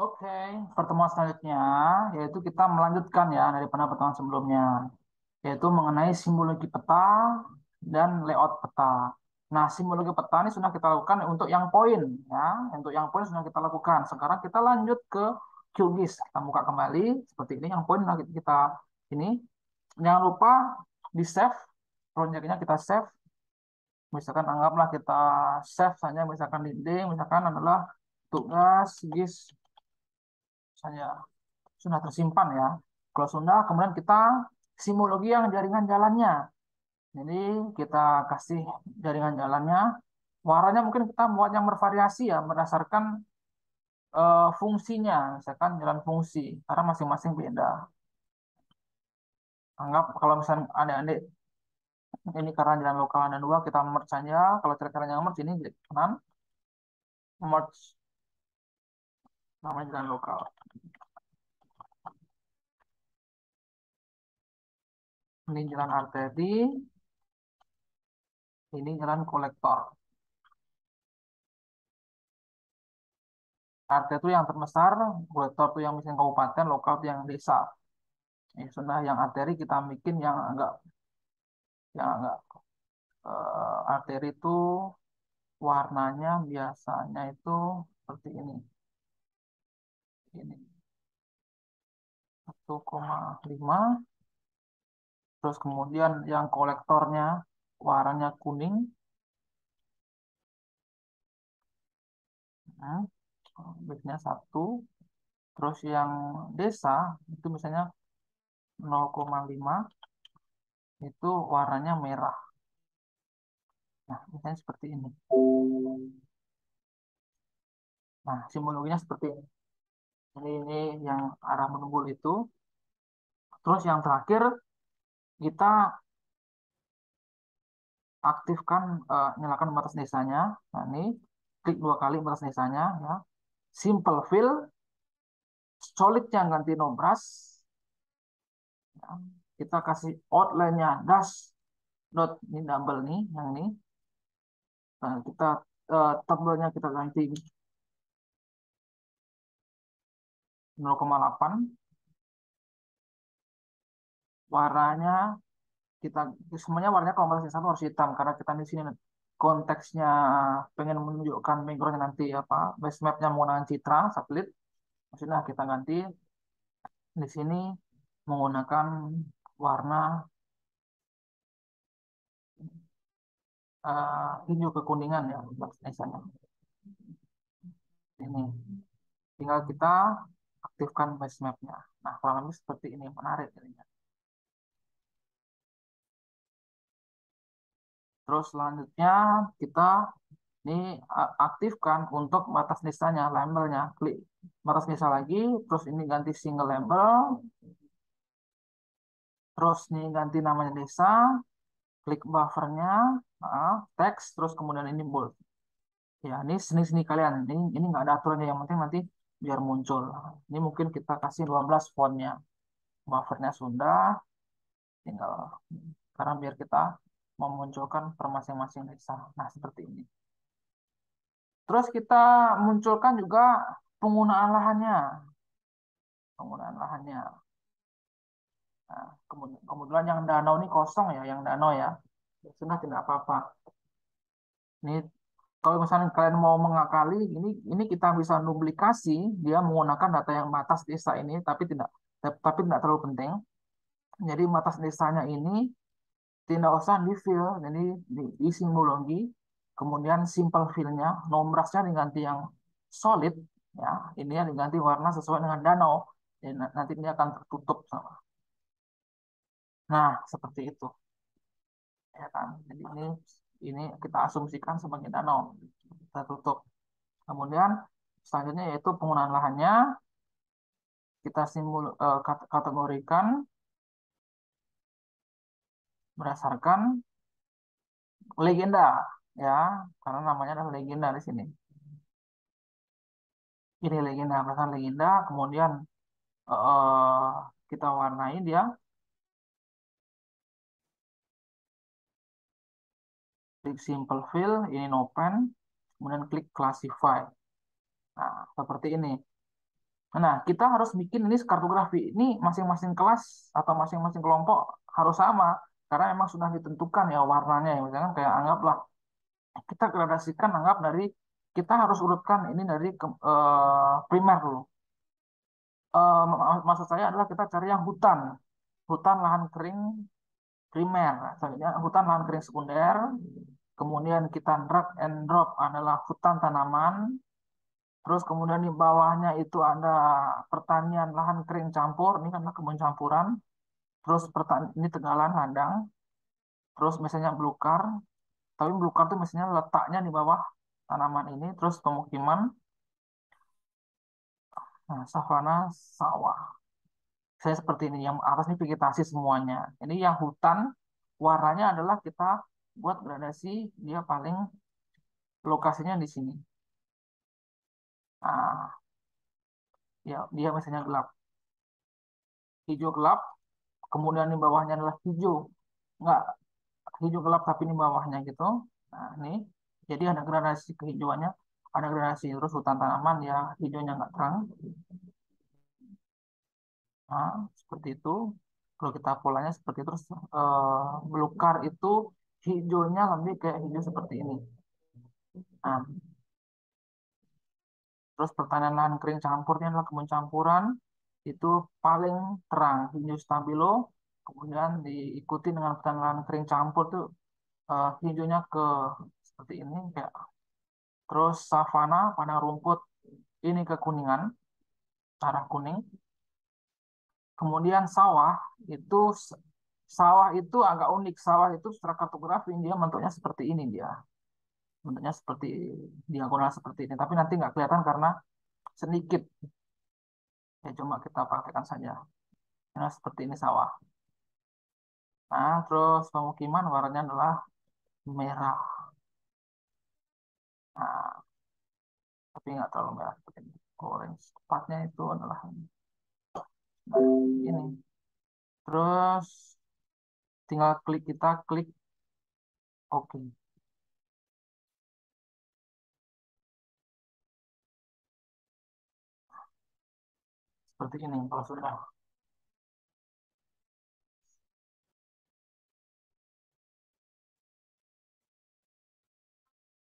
Oke, pertemuan selanjutnya yaitu kita melanjutkan ya dari pertemuan sebelumnya, yaitu mengenai simbologi peta dan layout peta. Nah, simbologi peta ini sudah kita lakukan untuk yang poin ya, untuk yang poin sudah kita lakukan. Sekarang kita lanjut ke QGIS. Kita buka kembali seperti ini, yang poin lagi kita ini. Jangan lupa di save, proyeknya kita save. Misalkan anggaplah kita save saja, misalkan di D, misalkan adalah tugas GIS saja sudah tersimpan ya. Kalau sudah, kemudian kita simologi yang jaringan jalannya. Jadi kita kasih jaringan jalannya. Warnanya mungkin kita buat yang bervariasi ya, berdasarkan fungsinya. Misalkan jalan fungsi, karena masing-masing beda. Anggap kalau misalnya adik-adik ini karena jalan lokal ada dua, kita merge saja. Kalau cara-caranya merge ini klik kanan, merge namanya jalan lokal. Ini jalan arteri, ini jalan kolektor. Arteri itu yang terbesar, kolektor itu yang misalnya kabupaten, lokal itu yang desa. Sudah yang arteri kita bikin yang agak arteri itu warnanya biasanya itu seperti ini 1,5. Terus kemudian yang kolektornya warnanya kuning. Hmm, biasanya 1. Terus yang desa itu misalnya 0,5 itu warnanya merah. Nah, misalnya seperti ini. Nah, simbologinya seperti ini. Ini yang arah menunggul itu. Terus yang terakhir kita aktifkan, nyalakan batas desanya. Nah, ini klik 2 kali batas desanya ya. Simple fill, solidnya ganti no brush. Ya. Kita kasih outline-nya dash dot, ini double nih yang ini. Nah, kita tebelnya kita ganti 0,8. Warnanya kita semuanya warnanya kalau batas satu harus hitam karena kita di sini konteksnya pengen menunjukkan backgroundnya nanti apa base mapnya menggunakan citra satelit. Maksudnya kita ganti di sini menggunakan warna hijau kekuningan ya biasanya. Ini tinggal kita aktifkan base mapnya. Nah, kurang lebih seperti ini, menarik jadinya. Terus selanjutnya kita ini aktifkan untuk batas desanya, labelnya. Klik batas desa lagi, terus ini ganti single label, terus ini ganti namanya desa, klik buffernya, teks, terus kemudian ini bold. Ya, ini seni-seni kalian. Ini nggak ada aturannya, yang penting nanti biar muncul. Ini mungkin kita kasih 12 fontnya. Buffernya sudah, tinggal karena biar kita memunculkan per masing-masing desa. Nah, seperti ini. Terus kita munculkan juga penggunaan lahannya. Penggunaan lahannya. Nah, kemudian yang danau ini kosong ya, yang danau ya. Sudah tidak apa-apa. Ini kalau misalnya kalian mau mengakali, ini kita bisa duplikasi dia menggunakan data yang batas desa ini, tapi tidak terlalu penting. Jadi batas desanya ini tidak usah di fill, jadi di simbologi, kemudian simple fill-nya, nombrasnya diganti yang solid, ya, ini yang diganti warna sesuai dengan danau, jadi nanti ini akan tertutup sama. Nah, seperti itu, ya kan. Jadi ini kita asumsikan sebagai danau, kita tutup. Kemudian selanjutnya yaitu penggunaan lahannya, kita kategorikan berdasarkan legenda, ya, karena namanya adalah legenda di sini. Ini legenda berdasarkan legenda, kemudian eh, kita warnai dia, klik simple fill, ini no pen, kemudian klik classify. Nah, seperti ini. Nah, kita harus bikin ini kartografi. Ini masing-masing kelas atau masing-masing kelompok harus sama. Karena memang sudah ditentukan ya warnanya. Ya. Misalkan kayak anggaplah kita gradasikan, anggap dari kita harus urutkan ini dari primer dulu. Maksud saya adalah kita cari yang hutan. Hutan lahan kering primer. Selanjutnya hutan lahan kering sekunder. Kemudian kita drag and drop adalah hutan tanaman. Terus kemudian di bawahnya itu ada pertanian lahan kering campur, ini karena kebun campuran. Terus ini tegalan ladang. Terus misalnya belukar, tapi belukar itu misalnya letaknya di bawah tanaman ini. Terus pemukiman, nah, savana, sawah. Saya seperti ini, yang atas ini vegetasi semuanya. Ini yang hutan, warnanya adalah kita buat gradasi, dia paling lokasinya di sini. Nah, ya dia misalnya gelap, hijau gelap, kemudian di bawahnya adalah hijau, nggak hijau gelap tapi di bawahnya gitu. Nah, ini jadi ada gradasi kehijauannya, ada gradasi terus hutan tanaman ya hijaunya nggak terang. Nah, seperti itu. Kalau kita polanya seperti itu, terus belukar itu hijaunya lebih kayak hijau seperti ini. Nah, terus pertanian lahan kering campurnya adalah kebun campuran itu paling terang hijau stabilo, kemudian diikuti dengan pertanian lahan kering campur tuh hijaunya ke seperti ini kayak terus savana padang rumput ini kekuningan arah kuning. Kemudian sawah itu sawah itu agak unik. Sawah itu secara kartografi dia bentuknya seperti ini dia. Bentuknya seperti diagonal seperti ini. Tapi nanti nggak kelihatan karena sedikit. Ya cuma kita praktekkan saja. Nah, seperti ini sawah. Nah, terus pemukiman warnanya adalah merah. Nah, tapi nggak terlalu merah seperti ini. Orange. Tepatnya itu adalah ini. Terus tinggal kita klik OK. Seperti ini kalau sudah.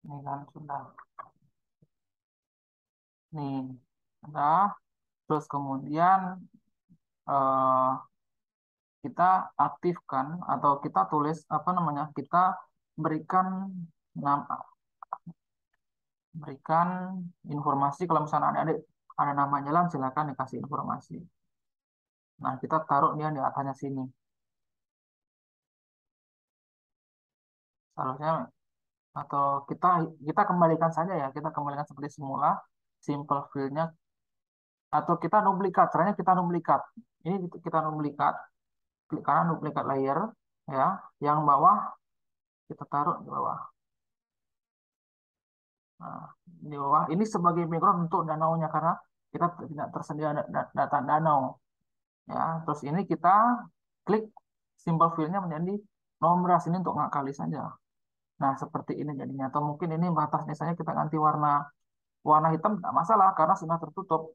Ini kan sudah. Nih, udah. Terus kemudian eh, kita aktifkan atau kita tulis apa namanya? Kita berikan nama, berikan informasi kalau misalnya ada nama jalan silakan dikasih informasi. Nah, kita taruh dia di atasnya sini. Seharusnya atau kita kita kembalikan saja ya, kita kembalikan seperti semula simple fill-nya atau kita duplikat, caranya kita duplikat. Ini kita duplikat, klik kanan duplikat layer ya, yang bawah kita taruh di bawah. Nah, di bawah ini sebagai background untuk danaunya karena kita tidak tersedia data danau ya. Terus ini kita klik symbol fill-nya menjadi nomor ini untuk ngakali saja. Nah, seperti ini jadinya. Atau mungkin ini batas misalnya kita ganti warna warna hitam tidak masalah karena sudah tertutup.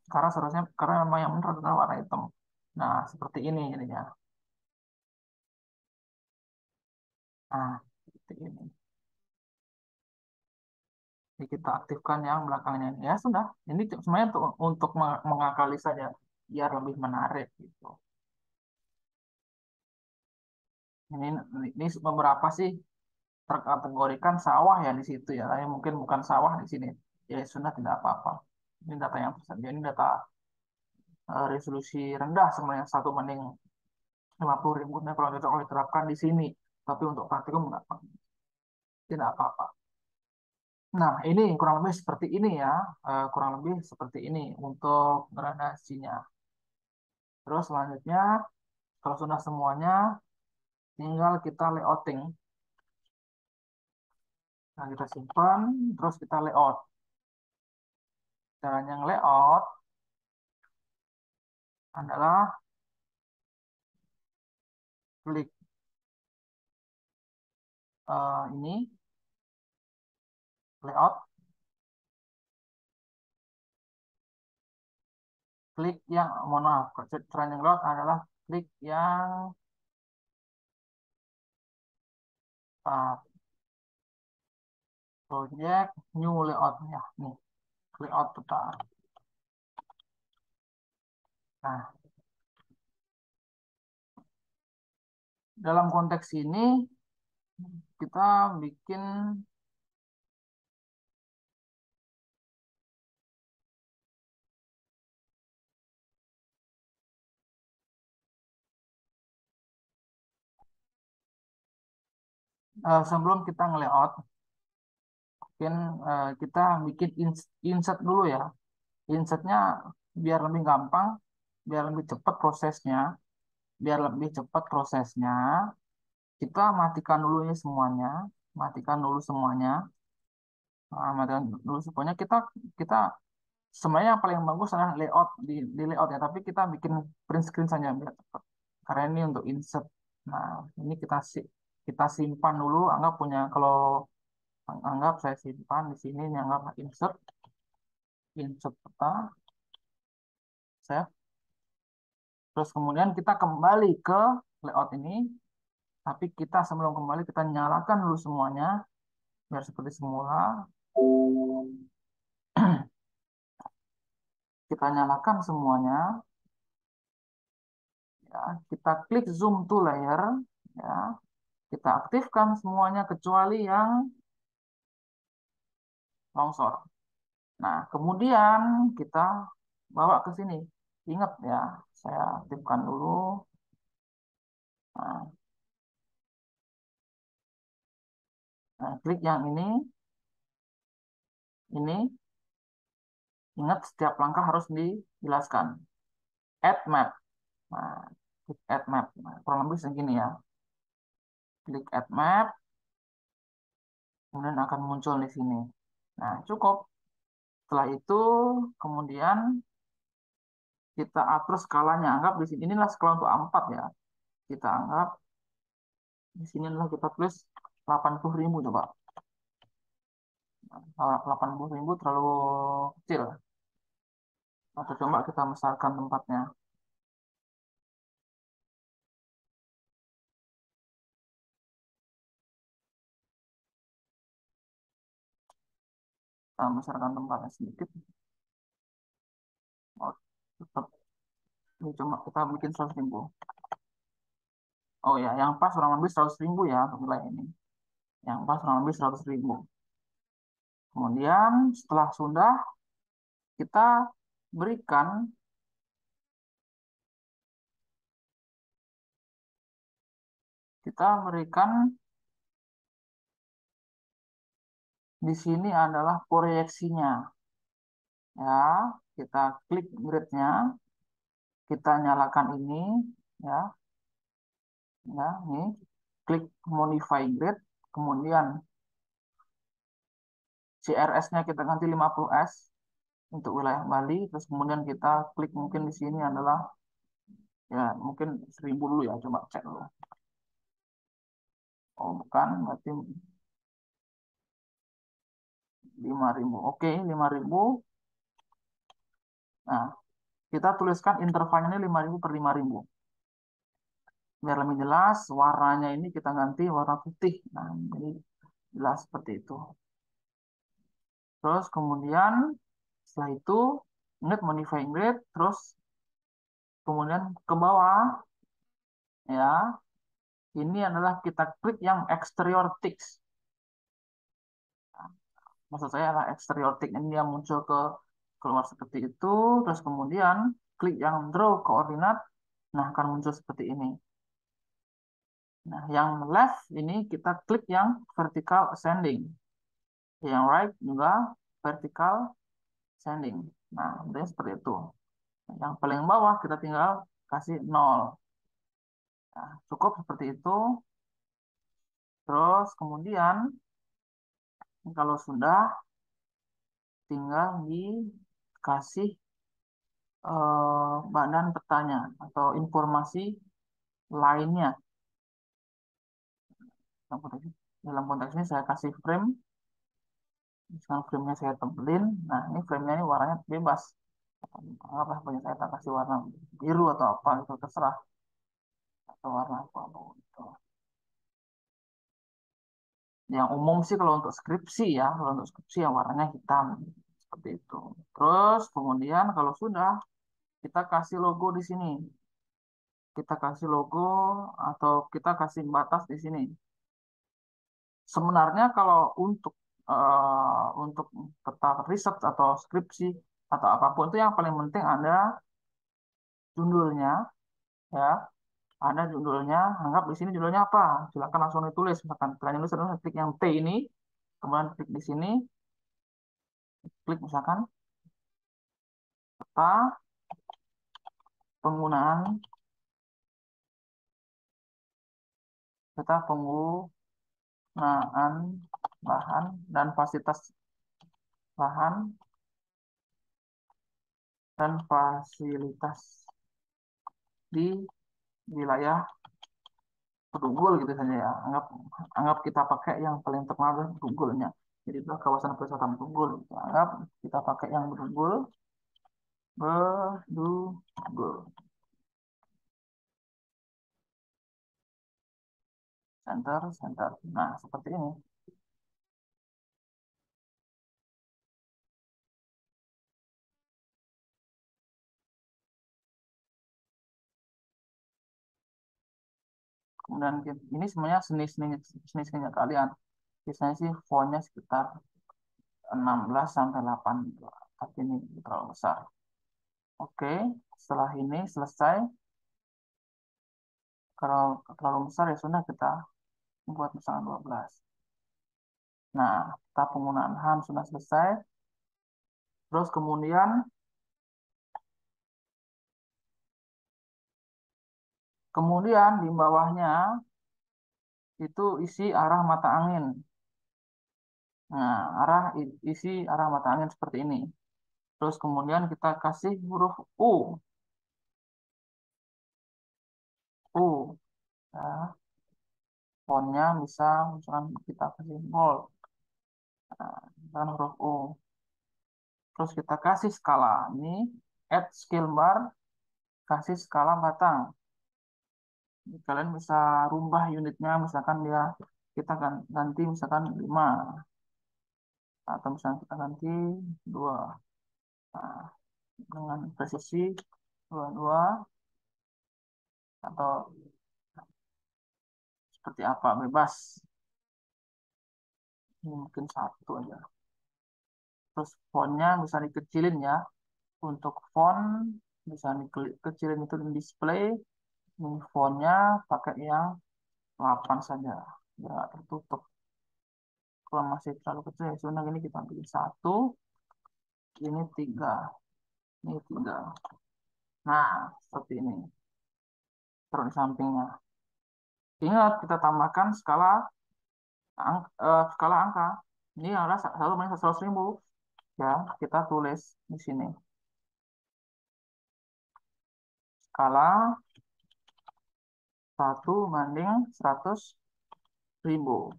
Karena seharusnya karena memang yang benar adalah warna hitam. Nah, seperti ini jadinya. Nah, seperti ini. Jadi kita aktifkan yang belakangnya. Ya sudah, ini sebenarnya untuk mengakali saja biar lebih menarik gitu. Ini ini beberapa sih terkategorikan sawah ya di situ ya. Tapi mungkin bukan sawah di sini. Ya sudah tidak apa-apa. Ini data yang tersedia. Ini data resolusi rendah sebenarnya 1 banding 50.000. Nah, kalau cocok kalau diterapkan di sini. Tapi untuk praktikum tidak apa-apa. Nah, ini kurang lebih seperti ini ya. Kurang lebih seperti ini untuk gradasinya. Terus selanjutnya, kalau sudah semuanya, tinggal kita layouting. Nah, kita simpan, terus kita layout. Caranya layout adalah klik ini, layout. klik yang, mohon maaf, cara yang layout adalah klik yang project new layout ya, nih layout total. Nah, dalam konteks ini kita bikin sebelum kita nge-layout, mungkin kita bikin insert dulu ya. Insertnya biar lebih gampang, biar lebih cepat prosesnya, biar lebih cepat prosesnya, kita matikan dulu ini semuanya, matikan dulu semuanya. Nah, matikan dulu semuanya. Kita sebenarnya yang paling bagus adalah layout di layout ya, tapi kita bikin print screen saja biar cepat. Karena ini untuk insert. Nah, ini kita simpan dulu. Anggap punya, kalau anggap saya simpan di sini, ini anggap insert, insert peta, save. Terus kemudian kita kembali ke layout ini, tapi kita sebelum kembali kita nyalakan dulu semuanya biar seperti semula. Kita nyalakan semuanya, ya. Kita klik zoom to layer, ya. Kita aktifkan semuanya kecuali yang longsor. Nah, kemudian kita bawa ke sini. Ingat ya, saya aktifkan dulu. Nah, klik yang ini. Ingat setiap langkah harus dijelaskan. Add map. Nah, klik add map. Nah, kurang lebih segini ya. Klik add map, kemudian akan muncul di sini. Nah, cukup. Setelah itu, kemudian kita atur skalanya. Anggap di sini, inilah skala untuk A4 ya. Kita anggap di sini adalah kita tulis 80.000 coba. 80.000 terlalu kecil. Atau coba kita besarkan tempatnya. Kita besarkan tempatnya sedikit. Oh, tetap. Ini cuma kita bikin 100.000. Oh ya, yang pas kurang lebih 100.000 ya untuk nilai ini. Yang pas kurang lebih 100.000. Kemudian setelah sudah, kita berikan kita berikan di sini adalah proyeksinya. Ya, kita klik grid-nya, kita nyalakan ini, ya, ya, ini, klik modify grid, kemudian CRS-nya kita ganti 50S untuk wilayah Bali, terus kemudian kita klik mungkin di sini adalah ya mungkin 1.000 dulu ya, coba cek dulu. Oh bukan, berarti 5.000. Oke, 5.000. Nah, kita tuliskan intervalnya ini 5.000 per 5.000. Biar lebih jelas, warnanya ini kita ganti warna putih. Nah, jadi jelas seperti itu. Terus kemudian setelah itu ingat modifying grid, terus kemudian ke bawah ya. Ini adalah kita klik yang exterior text. Nah, maksud saya adalah exterior text ini dia muncul ke keluar seperti itu, terus kemudian klik yang draw koordinat, nah akan muncul seperti ini. Nah, yang left ini kita klik yang vertical ascending. Yang right juga vertical ascending. Nah, bentuknya seperti itu. Yang paling bawah kita tinggal kasih 0. Nah, cukup seperti itu. Terus kemudian kalau sudah tinggal dikasih badan petanya atau informasi lainnya. Dalam konteks ini saya kasih frame. Misalkan frame-nya saya tebelin. Nah, ini frame-nya ini warnanya bebas. Anggaplah punya saya tak kasih warna biru atau apa itu terserah, atau warna apa gitu. Yang umum sih kalau untuk skripsi ya, kalau untuk skripsi yang warnanya hitam seperti itu. Terus kemudian kalau sudah kita kasih logo di sini, kita kasih logo atau kita kasih batas di sini. Sebenarnya kalau untuk tetap riset atau skripsi atau apapun itu yang paling penting ada judulnya ya, ada judulnya. Anggap di sini judulnya apa? Silakan langsung ditulis. Misalkan setelah nulis klik yang T ini, kemudian klik di sini, klik misalkan peta penggunaan penggunaan lahan dan fasilitas lahan dan fasilitas di wilayah Bedugul gitu saja ya. Anggap kita pakai yang paling terkenal adalah Bedugulnya. Jadi itu kawasan wisata Bedugul. Anggap kita pakai yang Bedugul, Bedugul, center, center. Nah, seperti ini. Kemudian ini semuanya seni-seninya kalian. Biasanya sih fontnya sekitar 16 sampai 8 gitu. Tapi ini terlalu besar. Oke, setelah ini selesai. Kalau terlalu besar ya sudah kita buat misalnya 12. Nah, kita penggunaan HAM sudah selesai. Terus kemudian di bawahnya itu isi arah mata angin. Nah, isi arah mata angin seperti ini. Terus kemudian kita kasih huruf U. U. Ya, fontnya bisa misalkan kita kasih bold. Nah, misalkan huruf U. Terus kita kasih skala. Ini add scale bar, kasih skala batang. Kalian bisa rubah unitnya, misalkan kita ganti misalkan 5 atau misalkan kita ganti 2. Nah, dengan presisi 22 atau seperti apa bebas. Ini mungkin 1 aja. Terus fontnya bisa dikecilin ya. Untuk font bisa dikecilin itu di display. Ini fontnya pakai yang 8 saja. Ya, tertutup. Kalau masih terlalu kecil ya sudah, ini kita ambil 1. Ini 3. Ini 3. Nah, seperti ini. Terus di sampingnya. Ingat, kita tambahkan skala angka. Ini adalah 1 banding 100.000. Ya, kita tulis di sini. Skala 1 banding 100.000.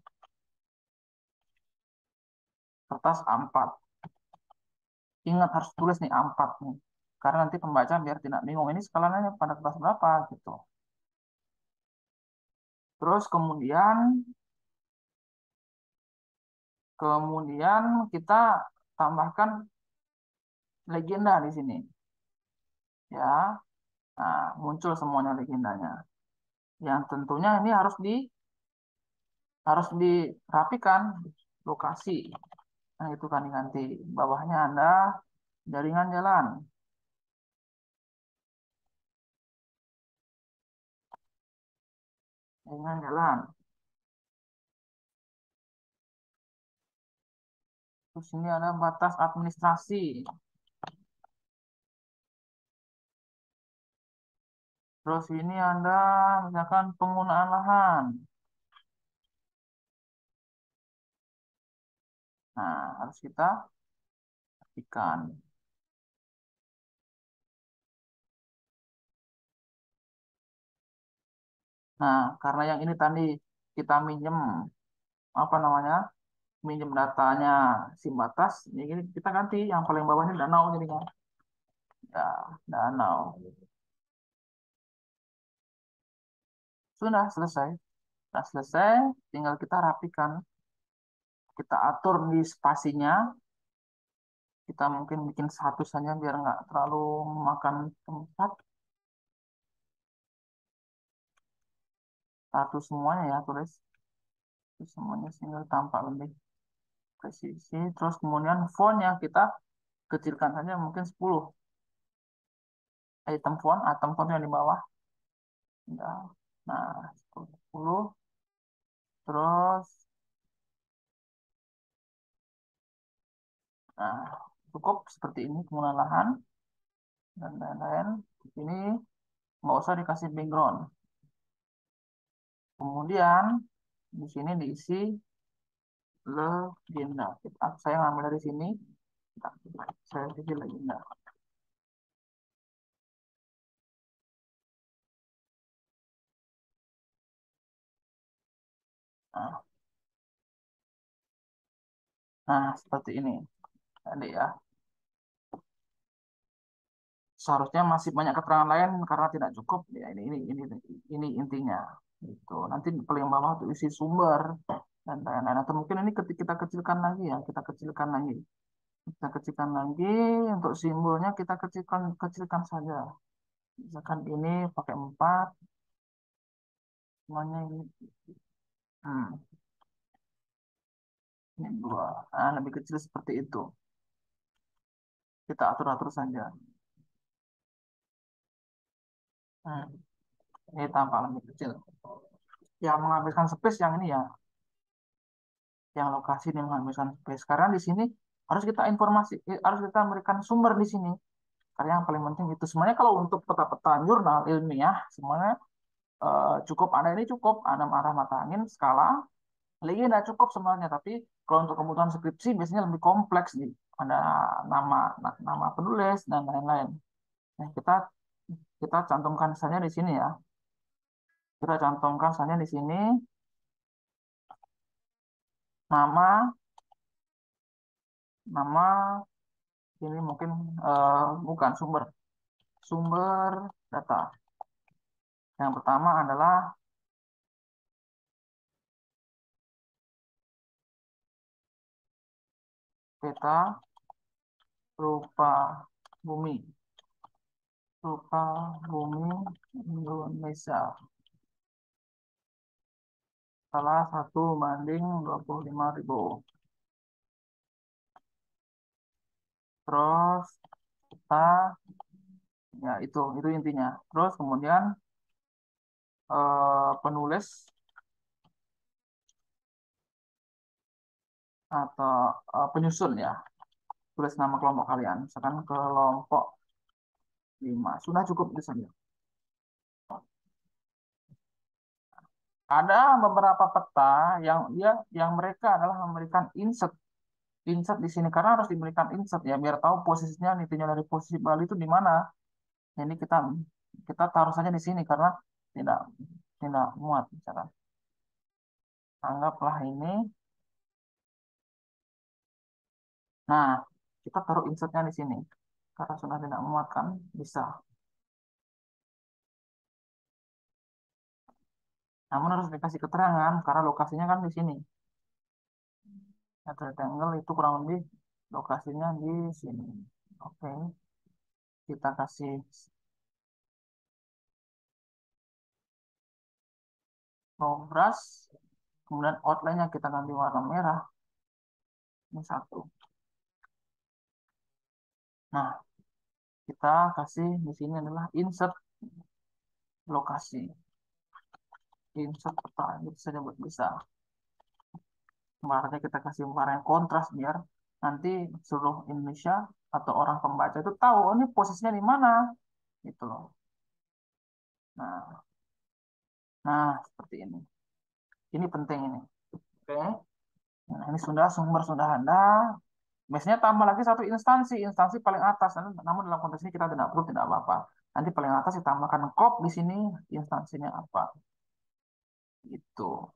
Kertas A4. Ingat harus tulis nih A4 nih. Karena nanti pembaca biar tidak bingung. Ini skalanya pada kertas berapa gitu. Terus kemudian kita tambahkan legenda di sini. Ya, nah, muncul semuanya legendanya. Yang tentunya ini harus dirapikan lokasi. Nah, itu kan diganti. Bawahnya ada jaringan jalan. Jaringan jalan. Terus ini ada batas administrasi. Terus ini ada misalkan penggunaan lahan. Nah, harus kita pastikan. Nah, karena yang ini tadi kita minjem apa namanya? Minjem datanya SIM batas, ini kita ganti yang paling bawah ini danau jadinya. Ya, danau. Sudah selesai. Sudah selesai, tinggal kita rapikan. Kita atur di spasinya. Kita mungkin bikin satu saja biar nggak terlalu memakan tempat. Satu semuanya ya, tulis. Itu semuanya sehingga tampak lebih presisi. Terus kemudian fontnya kita kecilkan saja mungkin 10. Item font yang di bawah. Ya. Nah, 10. Terus, nah, cukup seperti ini penggunaan lahan dan lain-lain. Ini nggak usah dikasih background. Kemudian di sini diisi legenda. Saya ngambil dari sini. Saya isi legenda. Nah, seperti ini. Tadi ya. Seharusnya masih banyak keterangan lain karena tidak cukup. Ya, ini intinya. Itu. Nanti paling bawah itu isi sumber dan lain-lain. Atau mungkin ini kita kecilkan lagi ya. Kita kecilkan lagi. Kita kecilkan lagi. Untuk simbolnya kita kecilkan kecilkan saja. Misalkan ini pakai 4. Semuanya ini. Hmm, ini 2. Nah, lebih kecil seperti itu. Kita atur-atur saja. Hmm, ini tampak lebih kecil. Yang menghabiskan space yang ini ya, yang lokasi ini menghabiskan space. Karena di sini harus kita harus kita memberikan sumber di sini. Karena yang paling penting itu semuanya kalau untuk peta-peta jurnal ilmiah semuanya cukup ada ini cukup ada arah mata angin skala lagi tidak cukup sebenarnya tapi kalau untuk kebutuhan skripsi biasanya lebih kompleks nih ada nama penulis dan lain-lain. Nah, kita cantumkan saja di sini ya. Kita cantumkan saja di sini nama nama ini mungkin bukan sumber sumber data. Yang pertama adalah peta rupa bumi. Rupa bumi Indonesia. Salah 1/25.000. Terus kita, ya itu intinya. Terus kemudian penulis atau penyusun ya. Tulis nama kelompok kalian. Misalkan kelompok 5. Sudah cukup di sana. Ada beberapa peta yang mereka adalah memberikan insert insert di sini karena harus diberikan insert ya biar tahu posisinya nitinya dari posisi Bali itu di mana. Jadi kita kita taruh saja di sini karena tidak tidak muat misalkan. Anggaplah ini. Nah, kita taruh insertnya di sini. Karena sudah tidak muat kan bisa. Namun harus dikasih keterangan karena lokasinya kan di sini. Nah, rectangle itu kurang lebih lokasinya di sini. Oke, kita kasih low brush, kemudian outline-nya kita ganti warna merah. Ini satu. Nah, kita kasih di sini adalah insert lokasi. Insert peta gitu saja buat bisa. Warnanya kita kasih warna yang kontras biar nanti seluruh Indonesia atau orang pembaca itu tahu oh, ini posisinya di mana gitu loh. Nah, seperti ini. Ini penting ini. Oke. Nah, ini sudah sumber sudah ada. Biasanya tambah lagi satu instansi paling atas. Namun dalam konteks ini kita tidak perlu tidak apa-apa. Nanti paling atas ditambahkan kop di sini instansinya apa. Itu.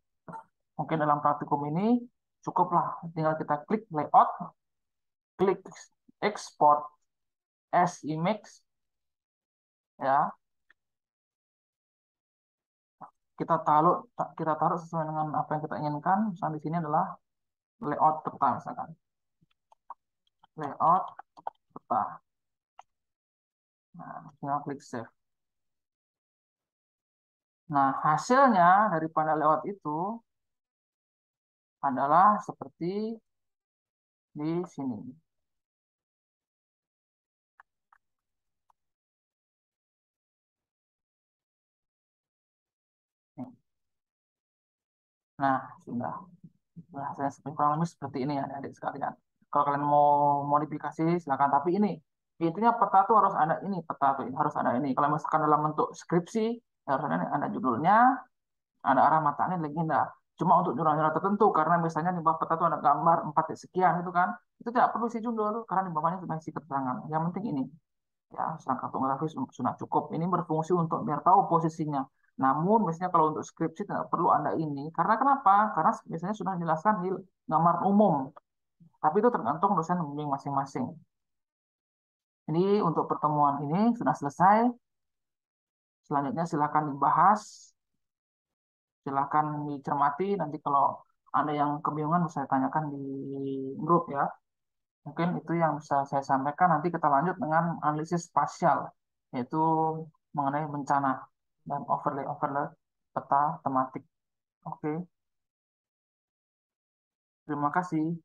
Mungkin dalam praktikum ini cukuplah tinggal kita klik layout, klik export as image, Ya. Kita taruh sesuai dengan apa yang kita inginkan. Misalnya di sini adalah layout peta misalkan. Layout peta. Nah, tinggal klik save. Nah, hasilnya daripada layout itu adalah seperti di sini. Nih. Nah, sudah. Nah, saya kurang lebih seperti ini ya, adik sekalian. Kalau kalian mau modifikasi, silakan. Tapi ini, intinya peta tuh harus ada ini, peta tuh harus ada ini. Kalau misalkan dalam bentuk skripsi, ya harus ada, ini, ada judulnya, ada arah matanya, legenda. Cuma untuk jurnal-jurnal tertentu, karena misalnya di bawah peta itu ada gambar 4 sekian itu kan, itu tidak perlu isi judul, karena di bawahnya sudah isi keterangan. Yang penting ini, ya, sedang kartografi sudah cukup. Ini berfungsi untuk biar tahu posisinya. Namun, biasanya kalau untuk skripsi tidak perlu ada ini. Karena kenapa? Karena biasanya sudah dijelaskan di gambar umum. Tapi itu tergantung dosen pembimbing masing-masing. Jadi, untuk pertemuan ini sudah selesai. Selanjutnya silakan dibahas, silakan dicermati. Nanti kalau ada yang kebingungan bisa tanyakan di grup ya. Mungkin itu yang bisa saya sampaikan. Nanti kita lanjut dengan analisis spasial, yaitu mengenai bencana dan overlay peta tematik. Oke, terima kasih.